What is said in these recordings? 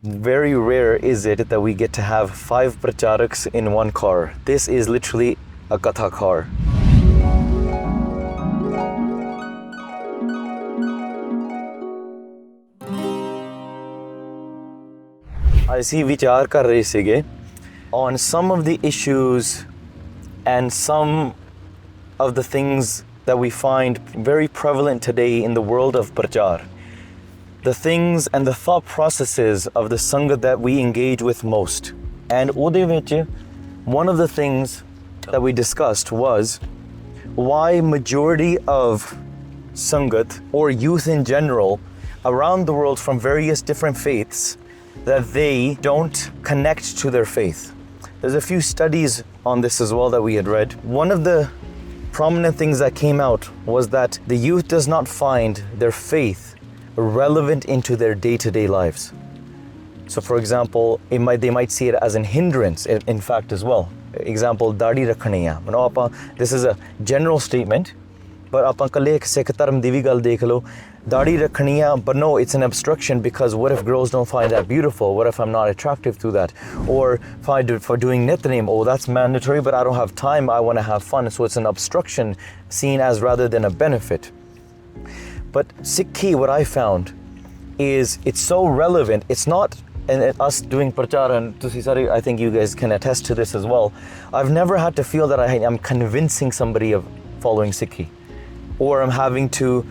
very rare is it that we get to have 5 pracharaks in one car. This is literally a katha car. ਅਸੀਂ ਵਿਚਾਰ ਕਰ ਰਹੇ ਸੀਗੇ on some of the issues and some of the things that we find very prevalent today in the world of prachar. The things and the thought processes of the Sangat that we engage with most. And ਉਹਦੇ ਵਿੱਚ one of the things that we discussed was why majority of Sangat or youth in general around the world from various different faiths that they don't connect to their faith. There's a few studies on this as well that we had read. One of the prominent things that came out was that the youth does not find their faith relevant into their day-to-day lives. So for example, they might see it as an hindrance in fact as well. Example, dadi rakhani hai. This is a general statement, but apan kale Sikh dharm di vi gal dekh lo. Dadi rakhani hai, but no, it's an obstruction because what if girls don't find that beautiful? What if I'm not attractive to that? Or for doing nitnem, oh, that's mandatory, but I don't have time, I want to have fun. So it's an obstruction seen as rather than a benefit. But Sikhi, what I found is it's so relevant. It's not, and us doing prachar, and I think you guys can attest to this as well. I've never had to feel that I'm convincing somebody of following Sikhi, or I'm having to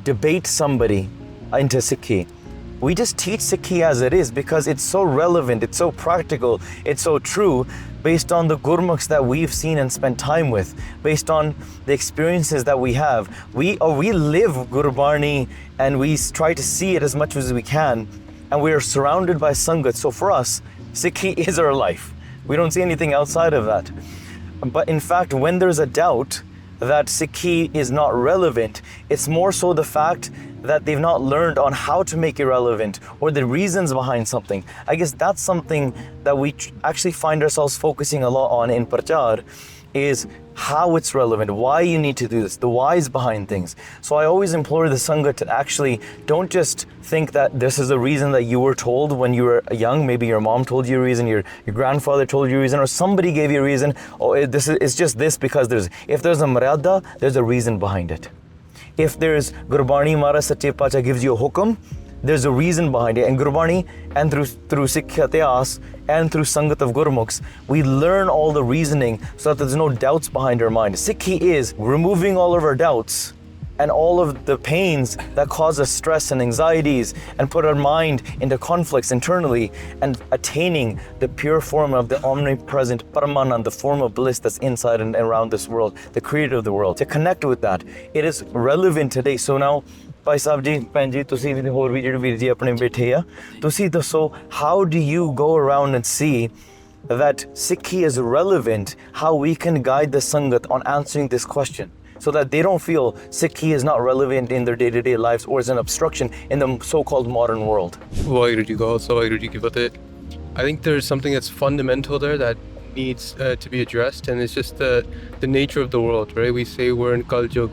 debate somebody into Sikhi. We just teach Sikhi as it is because it's so relevant, it's so practical, it's so true based on the Gurmukhs that we've seen and spent time with, based on the experiences that we have. We live Gurbani and we try to see it as much as we can, and we are surrounded by Sangat. So for us, Sikhi is our life. We don't see anything outside of that. But in fact, when there's a doubt that Sikhi is not relevant, it's more so the fact that they've not learned on how to make it relevant or the reasons behind something. I guess that's something that we actually find ourselves focusing a lot on in prachar, is how it's relevant, why you need to do this, the whys behind things. So I always implore the Sangha to actually don't just think that this is the reason that you were told when you were young. Maybe your mom told you a reason, your grandfather told you a reason, or somebody gave you a reason. Oh, it's just this because if there's a maryada, there's a reason behind it. If there's Gurbani Mara Sache Pacha gives you a hukum, there's a reason behind it. And Gurbani, and through Sikh Ityas and through Sangat of Gurmukhs, we learn all the reasoning so that there's no doubts behind our mind. Sikhi is removing all of our doubts and all of the pains that cause us stress and anxieties and put our mind into conflicts internally, and attaining the pure form of the omnipresent paramount, the form of bliss that's inside and around this world, the creator of the world. To connect with that, it is relevant today. So now, Bhai Sahib ji, ਭੈਣ ਜੀ, ਤੁਸੀਂ ਵੀ ਹੋਰ ਵੀ ਜਿਹੜੇ ਵੀਰ ਜੀ ਆਪਣੇ ਬੈਠੇ ਆ, ਤੁਸੀਂ ਦੱਸੋ, how do you go around and see that Sikhi is relevant, how we can guide the Sangat on answering this question so that they don't feel Sikhi is not relevant in their day-to-day lives or is an obstruction in the so-called modern world? I think there's something that's fundamental there that needs to be addressed, and it's just the nature of the world, right? We say we're in Kal Yug,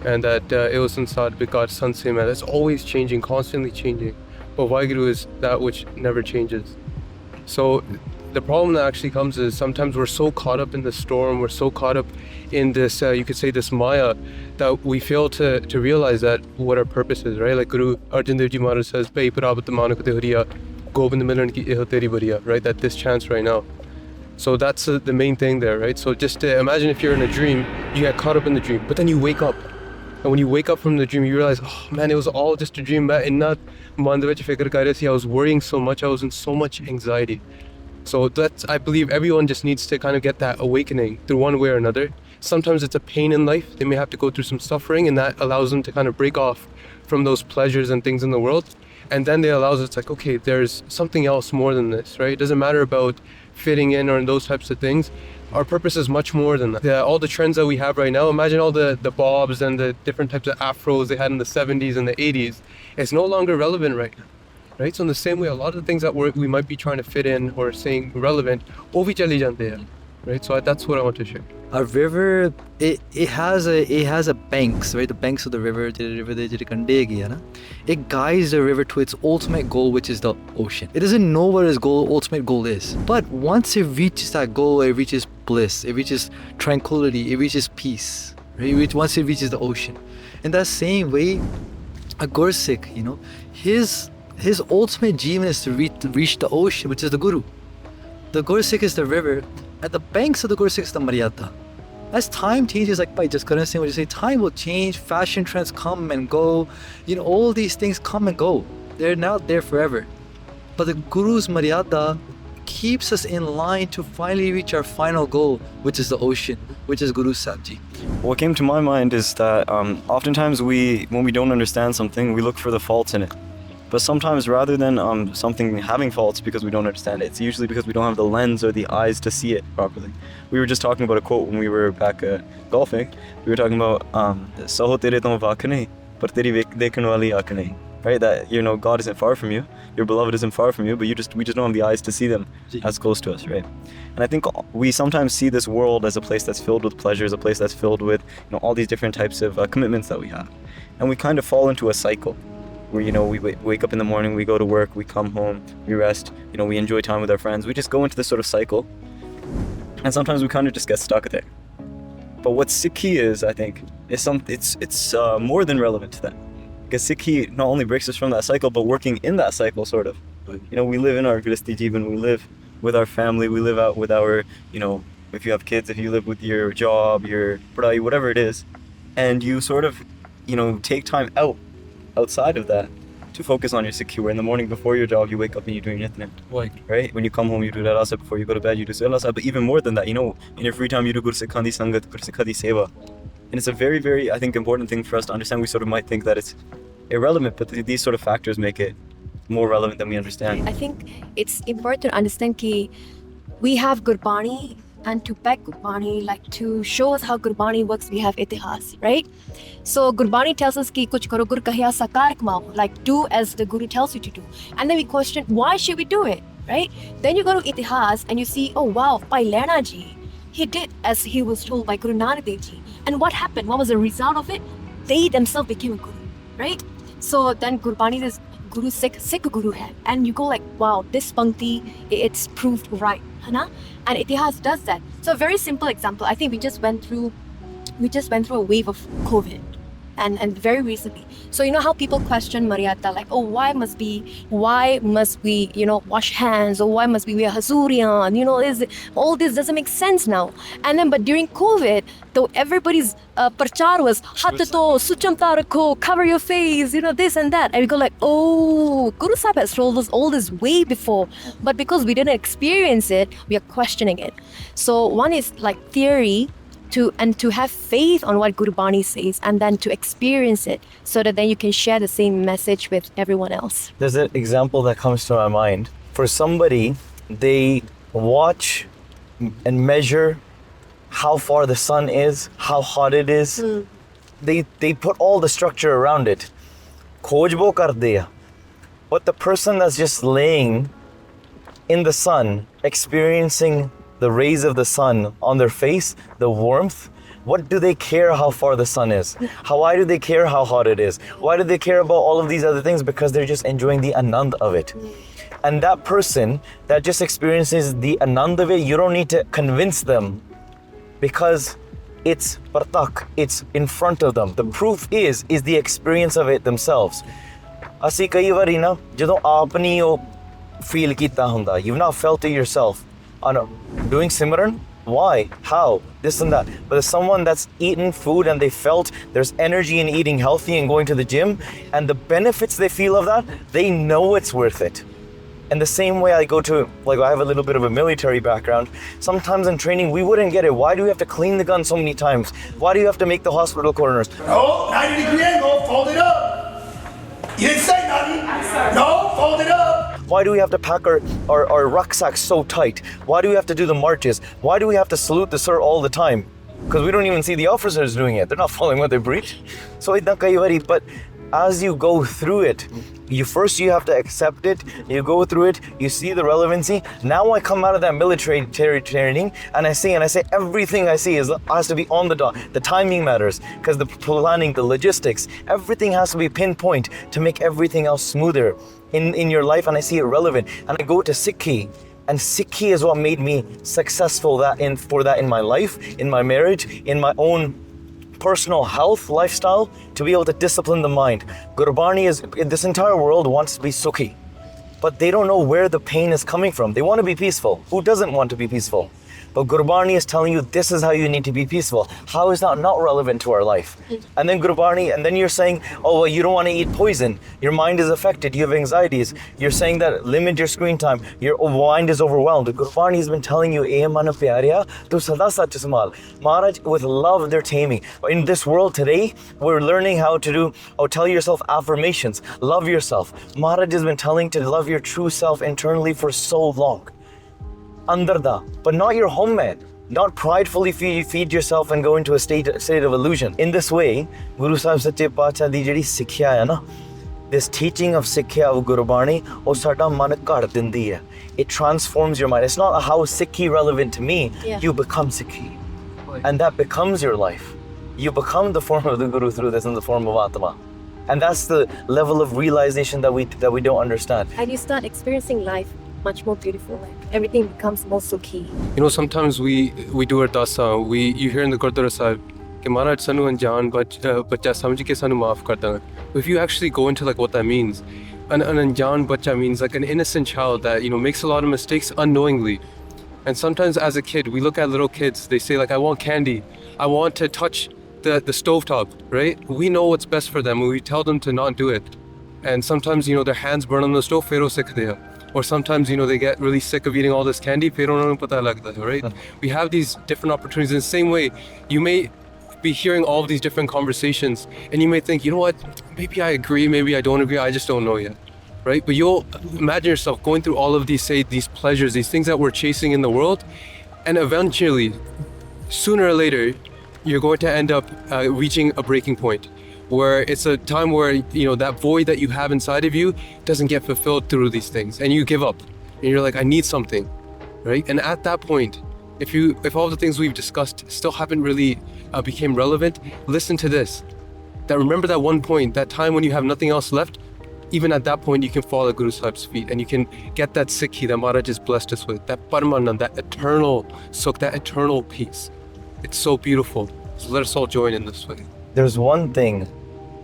and that Sansar Bikat Sansema, that's always changing, constantly changing. But Waheguru is that which never changes. So the problem that actually comes is sometimes we're so caught up in the storm, we're so caught up in this, you could say this Maya, that we fail to realize that what our purpose is, right? Like Guru Arjan Dev Ji Maharaj says, right? That this chance right now. So that's the main thing there, right? So just imagine if you're in a dream, you get caught up in the dream, but then you wake up. And when you wake up from the dream, you realize, oh man, it was all just a dream. I was worrying so much, I was in so much anxiety. So I believe everyone just needs to kind of get that awakening through one way or another. Sometimes it's a pain in life. They may have to go through some suffering, and that allows them to kind of break off from those pleasures and things in the world. And then they allows it's like, okay, there's something else more than this, right? It doesn't matter about fitting in or those types of things. Our purpose is much more than that. All the trends that we have right now, imagine all the bobs and the different types of afros they had in the 70s and the 80s. It's no longer relevant right now, right? So in the same way, a lot of the things that we might be trying to fit in or saying relevant, wo bhi chali jante hain. right? So that's what I want to share. A river, it has a banks, right? The banks of the river, it guides the river to its ultimate goal, which is the ocean. It doesn't know what its ultimate goal is. But once it reaches that goal, it reaches bliss, it reaches tranquility, it reaches peace, right? Once it reaches the ocean. In that same way, a Gursikh, his ultimate jeevan is to reach the ocean, which is the Guru. The Gursikh is the river. At the banks of the Gursikh is the Maryada. As time changes, like by just saying what you say, time will change, fashion trends come and go, all these things come and go. They're not there forever. But the Guru's Maryada keeps us in line to finally reach our final goal, which is the ocean, which is Guru Sahib Ji. What came to my mind is that oftentimes when we don't understand something, we look for the faults in it. But sometimes rather than something having faults because we don't understand it, it's usually because we don't have the lens or the eyes to see it properly. We were just talking about a quote when we were back golfing. We were talking about Saho tere to vaak nahi, par teri dekhan wali aankh nahi. Right? That God isn't far from you, your beloved isn't far from you, but we just don't have the eyes to see them as close to us, right? And I think we sometimes see this world as a place that's filled with pleasures, a place that's filled with all these different types of commitments that we have, and we kind of fall into a cycle. Where we wake up in the morning, we go to work, we come home, we rest, we enjoy time with our friends. We just go into this sort of cycle, and sometimes we kind of just get stuck there. But what Sikhi is, I think, is it's more than relevant to that, because Sikhi not only breaks us from that cycle, but working in that cycle, sort of. We live in our Grihastha Jeevan, we live with our family, we live out with our, if you have kids, if you live with your job, your padai, whatever it is, and you sort of, take time outside of that to focus on your Sikhi. Where in the morning before your job, you wake up and you're doing Nitnem. Right? When you come home, you do Rasa. Before you go to bed, you do Rasa. But even more than that, in your free time, you do Gursikhan di Sangat, Gursikha di Seva. And it's a very, very, I think, important thing for us to understand. We sort of might think that it's irrelevant, but these sort of factors make it more relevant than we understand. I think it's important to understand that we have Gurbani, and to back Gurbani, like to show us how Gurbani works, we have Itihas, right? So Gurbani tells us ki kuch karo gur kahya sakar kamao, like do as the Guru tells you to do. And then we question, why should we do it, right? Then you go to Itihas and you see, oh wow, Bhai Lehna ji, he did as he was told by Guru Nanak Dev Ji. And what happened? What was the result of it? They themselves became a Guru, right? So then Gurbani is Guru Sikh Guru hai. And you go like, wow, this pankti, it's proved right, Hana? And Itihas does that. So a very simple example, I think we just went through a wave of COVID and very recently. So you know how people question Maryada, like, oh, why must we, wash hands, or why must we wear hazurian, all this doesn't make sense now. And then, but during COVID, though everybody's prachar was, hat to, suchamta rakho, cover your face, this and that. And we go like, oh, Guru Sahib has told us all this way before. But because we didn't experience it, we are questioning it. So one is like theory, to have faith on what Gurbani says, and then to experience it, so that then you can share the same message with everyone else. There's an example that comes to my mind. For somebody, they watch and measure how far the sun is, how hot it is. They put all the structure around it. Khojbo kar diya. But the person that's just laying in the sun, experiencing the rays of the sun on their face, the warmth, what do they care how far the sun is? Why do they care how hot it is? Why do they care about all of these other things? Because they're just enjoying the anand of it. And that person that just experiences the anand of it, you don't need to convince them, because it's partak, it's in front of them. The proof is the experience of it themselves. Asi kai wari na, jadon aapni o feel kita hunda, you've not felt it yourself. Doing Simran, why, how, this and that. But there's someone that's eaten food and they felt there's energy in eating healthy and going to the gym, and the benefits they feel of that, they know it's worth it. And the same way I go to, like, I have a little bit of a military background. Sometimes in training, we wouldn't get it. Why do we have to clean the gun so many times? Why do you have to make the hospital corners? No, 90-degree angle, fold it up. You didn't say nothing. No, fold it up. Why do we have to pack our rucksacks so tight? Why do we have to do the marches? Why do we have to salute the sir all the time? Because we don't even see the officers doing it. They're not following what they preach. So, but as you go through it, you have to accept it, you go through it, you see the relevancy. Now I come out of that military training and I say everything I see has to be on the dot. The timing matters because the planning, the logistics, everything has to be pinpoint to make everything else smoother in your life, and I see it relevant. And I go to Sikhi, and Sikhi is what made me successful in my life, in my marriage, in my own personal health, lifestyle, to be able to discipline the mind. Gurbani this entire world wants to be Sukhi, but they don't know where the pain is coming from. They want to be peaceful. Who doesn't want to be peaceful? But Gurbani is telling you this is how you need to be peaceful. How is that not relevant to our life? And then Gurbani, and then you're saying, oh, well, you don't want to eat poison. Your mind is affected. You have anxieties. You're saying that limit your screen time. Your mind is overwhelmed. Gurbani has been telling you, "Eh mana pyarya, tu sada sach sambhal." Maharaj, with love, they're taming. In this world today, we're learning how to do, tell yourself affirmations. Love yourself. Maharaj has been telling to love your true self internally for so long. Andarda, but not your homemade. Not pridefully feed yourself and go into a state of illusion. In this way, Guru Sahib Sache Paatshah di jehdi sikhya hai na, this teaching of Sikhya of Gurbani, oh sada man kar dindi hai. It transforms your mind. It's not how Sikhi relevant to me. Yeah. You become Sikhi, and that becomes your life. You become the form of the Guru through this in the form of Atma. And that's the level of realization that we don't understand. And you start experiencing life much more beautiful. Like everything becomes more sukhi. You know, sometimes we do ardasa. You hear in the Gurdwara Sahib, "Ke Maharaj sanu anjaan bacha samjh ke sanu maaf kar danga." If you actually go into like what that means, an anjaan bacha means like an innocent child that makes a lot of mistakes unknowingly. And sometimes as a kid, we look at little kids. They say like, "I want candy. I want to touch the stovetop." Right? We know what's best for them, and we tell them to not do it. And sometimes their hands burn on the stove. Fero sikhde hai. Or sometimes, they get really sick of eating all this candy, right? We have these different opportunities. In the same way, you may be hearing all of these different conversations and you may think, you know what, maybe I agree, maybe I don't agree, I just don't know yet, right? But you'll imagine yourself going through all of these pleasures, these things that we're chasing in the world, and eventually, sooner or later, you're going to end up reaching a breaking point, where it's a time where that void that you have inside of you doesn't get fulfilled through these things, and you give up and you're like, I need something, right? And at that point, if all the things we've discussed still haven't really became relevant, listen to this, that remember that one point, that time when you have nothing else left. Even at that point, you can fall at Guru Sahib's feet and you can get that Sikhi that Maharaj has blessed us with, that paramount, that eternal sukh, that eternal peace. It's so beautiful. So let us all join in this way. There's one thing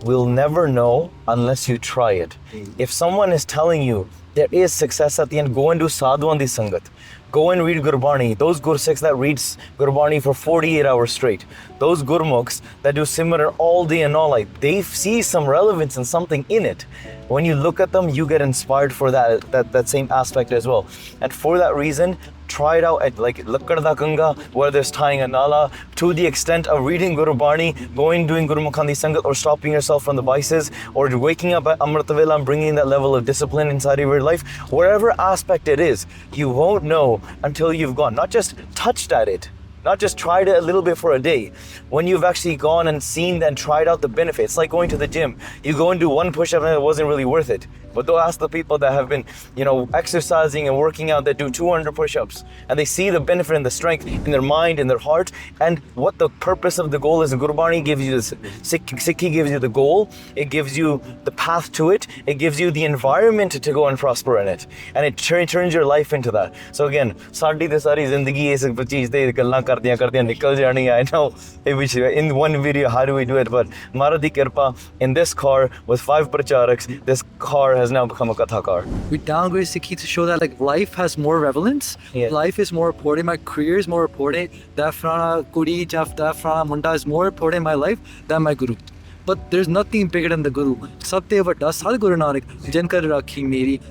we'll never know unless you try it. If someone is telling you there is success at the end, go and do sadhuan di sangat. Go and read Gurbani. Those Gursikhs that reads Gurbani for 48 hours straight. Those Gurmukhs that do Simran all day and all night. They see some relevance and something in it. When you look at them, you get inspired for that same aspect as well. And for that reason, try it out at like Lakkada Ganga, where there's tying a nala, to the extent of reading Gurbani, going doing Gurmukhandi Sangat, or stopping yourself from the vices, or waking up at Amrita Vela and bringing that level of discipline inside of your life. Whatever aspect it is, you won't know until you've gone, not just touched at it, not just tried it a little bit for a day. When you've actually gone and seen and tried out the benefits, like going to the gym. You go and do one push-up and it wasn't really worth it. But they'll ask the people that have been, exercising and working out, that do 200 push-ups, and they see the benefit and the strength in their mind, in their heart, and what the purpose of the goal is. Gurbani gives you this, Sikhi gives you the goal, it gives you the path to it, it gives you the environment to go and prosper in it, and it turns your life into that. So again, saadi te sari zindagi is cheez de gallan kardiyan nikal jani. I know in one video how do we do it, but Maharaj di kirpa, in this car with 5 pracharaks, this car has now become a kathakar. We downgrade Sikhi to show that like life has more relevance. Yeah. Life is more important. My career is more important. That frana kudi, that frana munda is more important in my life than my guru. But there's nothing bigger than the guru. Sabte vada Sad Guru Nanak Jankar Rakhi Meri.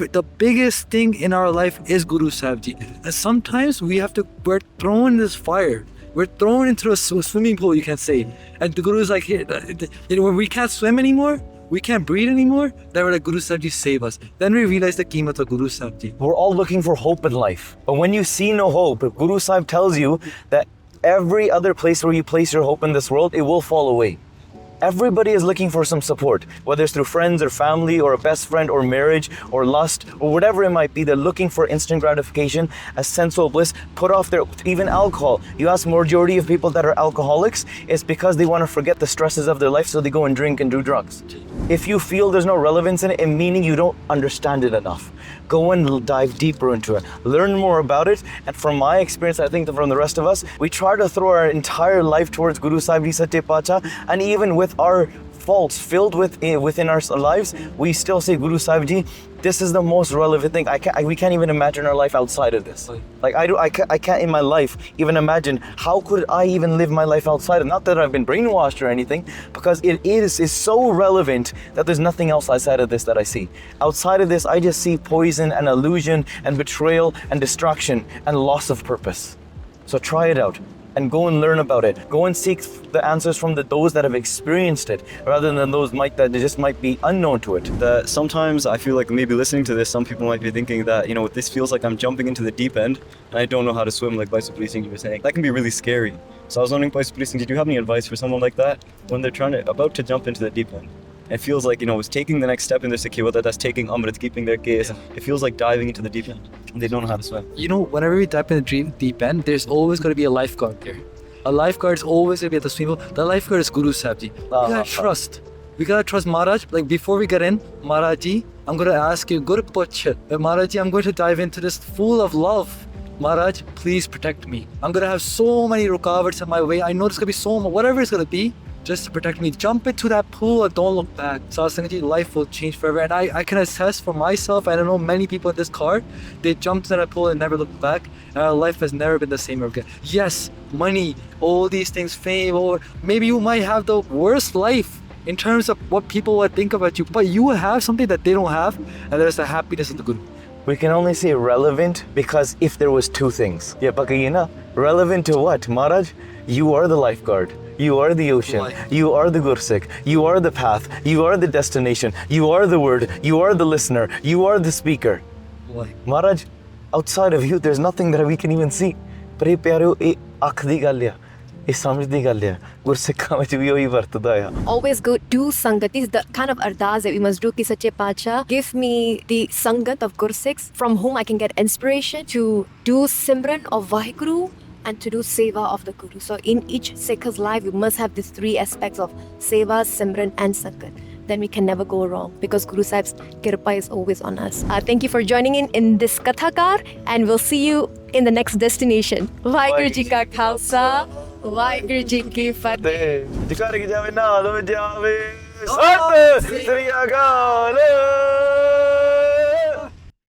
The biggest thing in our life is Guru Sahib Ji. And sometimes we're thrown in this fire. We're thrown into a swimming pool, you can say. And the Guru is like, here, when we can't swim anymore, we can't breathe anymore, then we're like, Guru Sahib Ji, save us. Then we realize the keemat of Guru Sahib Ji. We're all looking for hope in life. But when you see no hope, Guru Sahib tells you that every other place where you place your hope in this world, it will fall away. Everybody is looking for some support, whether it's through friends or family or a best friend or marriage or lust or whatever it might be. They're looking for instant gratification, a sensual bliss, put off their, even alcohol. You ask majority of people that are alcoholics, it's because they want to forget the stresses of their life, so they go and drink and do drugs. If you feel there's no relevance in it, meaning you don't understand it enough, go and dive deeper into it. Learn more about it. And from my experience, I think that from the rest of us, we try to throw our entire life towards Guru Sahib Ji Sache Pacha, and even with our faults filled within our lives, we still say, Guru Sahib Ji, this is the most relevant thing. We can't even imagine our life outside of this. Like I can't in my life even imagine how could I even live my life outside of. Not that I've been brainwashed or anything, because it is so relevant that there's nothing else outside of this that I see. Outside of this, I just see poison and illusion and betrayal and destruction and loss of purpose. So try it out and go and learn about it. Go and seek the answers from those that have experienced it, rather than those that just might be unknown to it. That sometimes I feel like maybe listening to this, some people might be thinking that, you know, this feels like I'm jumping into the deep end and I don't know how to swim, like Vice Policing you were saying. That can be really scary. So I was wondering, Vice Policing, did you have any advice for someone like that when they're about to jump into the deep end? It feels like, you know, it's taking the next step in their Sikhi, whether that's taking Amrit, keeping their gaze. It feels like diving into the deep end. And they don't know how to swim. You know, whenever we dive in the deep end, there's always going to be a lifeguard there. A lifeguard is always going to be at the swimming pool. The lifeguard is Guru Sahib Ji. We gotta trust. We gotta trust Maharaj. Like before we get in, Maharaj Ji, I'm going to ask you, Gur Poch, Maharaj Ji, I'm going to dive into this full of love. Maharaj, please protect me. I'm going to have so many rukavats in my way. I know there's going to be so much, whatever it's going to be, just to protect me. Jump into that pool and don't look back. Satsang, life will change forever. And I can attest for myself, I don't know many people in this car, they jumped in that pool and never looked back. And our life has never been the same again. Yes, money, all these things, fame, or maybe you might have the worst life in terms of what people would think about you, but you will have something that they don't have, and there's the happiness of the Guru. We can only say relevant because if there was two things. Yeah, Pakayina, relevant to what? Maharaj, you are the lifeguard. You are the ocean. You are the Gursik. You are the path. You are the destination. You are the word. You are the listener. You are the speaker. Maharaj, outside of you, there's nothing that we can even see. But hey, pyareo, ye akh di gall hai. Ye samjh di gall hai. Gursikha vich bhi ohi vartda hai. Always go do sangat. This is the kind of ardas that we must do. Ki Sache Pacha, give me the sangat of Gursikhs from whom I can get inspiration to do Simran of Vaheguru and to do seva of the Guru. So in each Sikh's life, we must have these three aspects of seva, Simran and Sangat. Then we can never go wrong because Guru Sahib's kirpa is always on us. Thank you for joining in this Kathakar, and we'll see you in the next destination. Vaheguru Ji Ka Khalsa, Vaheguru Ji Ki Fateh. Jikar ki jave naal jave. Sat Sri Akal.